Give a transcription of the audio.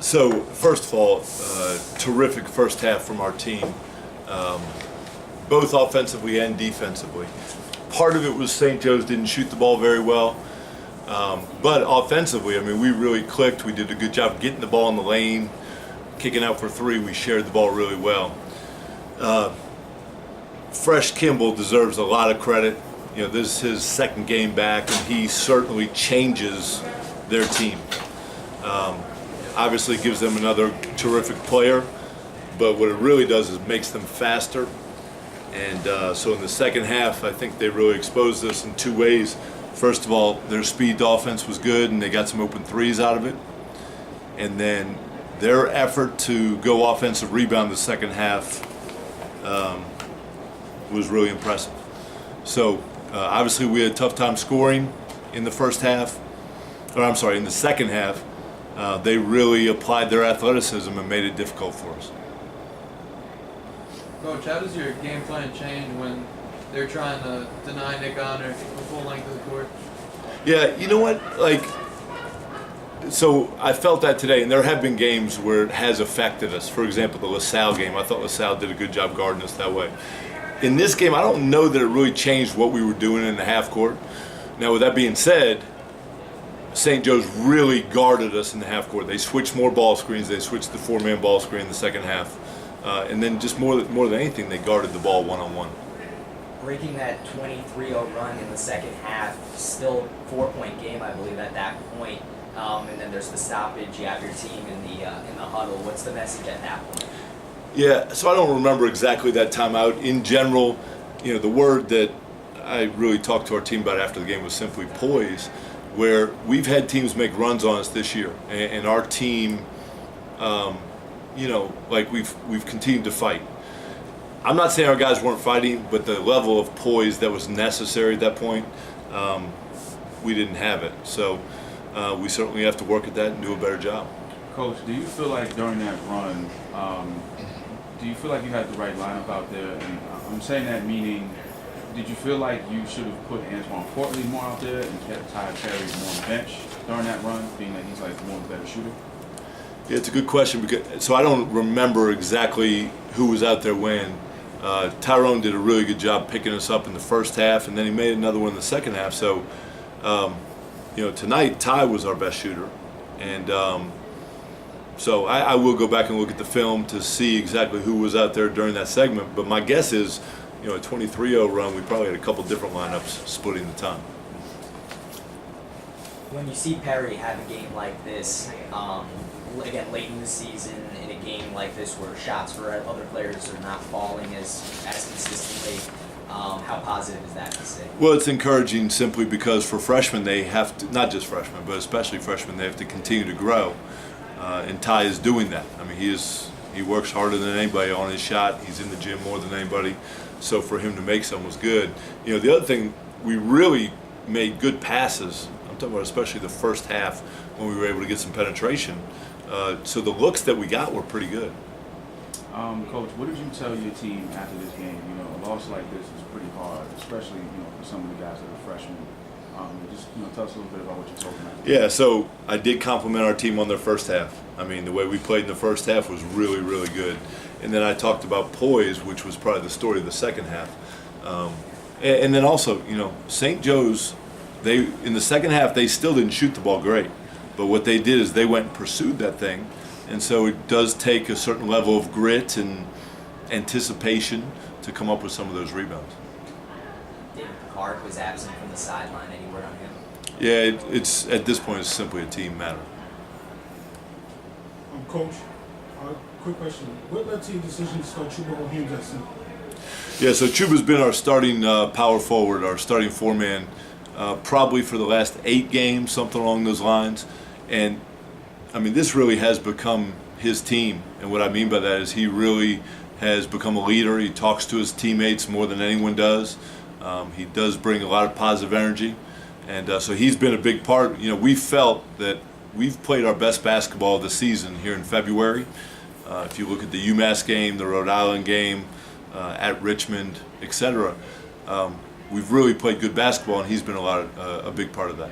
So, first of all, terrific first half from our team, both offensively and defensively. Part of it was St. Joe's didn't shoot the ball very well, but offensively, I mean, we really clicked. We did a good job getting the ball in the lane, kicking out for three. We shared the ball really well. Fresh Kimball deserves a lot of credit. You know, this is his second game back, and he certainly changes their team. Obviously gives them another terrific player, but what it really does is makes them faster. And so in the second half, I think they really exposed us in two ways. First of all, their speed offense was good, and they got some open threes out of it. And then their effort to go offensive rebound the second half was really impressive. So obviously we had a tough time scoring in the first half, or I'm sorry, in the second half. They really applied their athleticism and made it difficult for us. Coach, how does your game plan change when they're trying to deny Nick Honor the full length of the court? Yeah, you know what? Like, so I felt that today, and there have been games where it has affected us. For example, the LaSalle game, I thought LaSalle did a good job guarding us that way. In this game, I don't know that it really changed what we were doing in the half court. Now, with that being said, St. Joe's really guarded us in the half court. They switched more ball screens. They switched the four-man ball screen in the second half. And then just more than anything, they guarded the ball one-on-one. Breaking that 23-0 run in the second half, still 4-point game, I believe, at that point. And then there's the stoppage. You have your team in the huddle. What's the message at that point? Yeah, so I don't remember exactly that timeout. In general, you know, the word that I really talked to our team about after the game was simply poise, where we've had teams make runs on us this year, and our team, you know, like we've continued to fight. I'm not saying our guys weren't fighting, but the level of poise that was necessary at that point, we didn't have it. So we certainly have to work at that and do a better job. Coach, do you feel like during that run, do you feel like you had the right lineup out there? And I'm saying that meaning, did you feel like you should have put Antoine Portley more out there and kept Ty Perry more on the bench during that run, being that he's like more of a better shooter? Yeah, it's a good question, because so I don't remember exactly who was out there when. Tyrone did a really good job picking us up in the first half, and then he made another one in the second half. So, you know, tonight Ty was our best shooter, and so I will go back and look at the film to see exactly who was out there during that segment. But my guess is, you know, a 23-0 run, we probably had a couple different lineups splitting the time. When you see Perry have a game like this, again, late in the season, in a game like this where shots for other players are not falling as consistently, how positive is that to see? Well, it's encouraging simply because for freshmen, they have to, not just freshmen, but especially freshmen, they have to continue to grow. And Ty is doing that. I mean, he works harder than anybody on his shot. He's in the gym more than anybody. So for him to make some was good. You know, the other thing, we really made good passes. I'm talking about especially the first half when we were able to get some penetration. So the looks that we got were pretty good. Coach, what did you tell your team after this game? You know, a loss like this is pretty hard, especially, you know, for some of the guys that are freshmen. Just, you know, tell us a little bit about what you're talking about. Yeah, so I did compliment our team on their first half. I mean, the way we played in the first half was really, really good. And then I talked about poise, which was probably the story of the second half. And then also, you know, St. Joe's, in the second half, they still didn't shoot the ball great. But what they did is they went and pursued that thing. And so it does take a certain level of grit and anticipation to come up with some of those rebounds. David Picard was absent from the sideline. Any word on him? Yeah, it's at this point, it's simply a team matter. Coach, quick question. What led to your decision to start Chuba Williams at center? Yeah, so Chuba's been our starting power forward, our starting four-man, probably for the last 8 games, something along those lines. And, I mean, this really has become his team. And what I mean by that is he really has become a leader. He talks to his teammates more than anyone does. He does bring a lot of positive energy. And so he's been a big part. You know, we felt that we've played our best basketball of the season here in February. If you look at the UMass game, the Rhode Island game, at Richmond, etc., we've really played good basketball, and he's been a big part of that.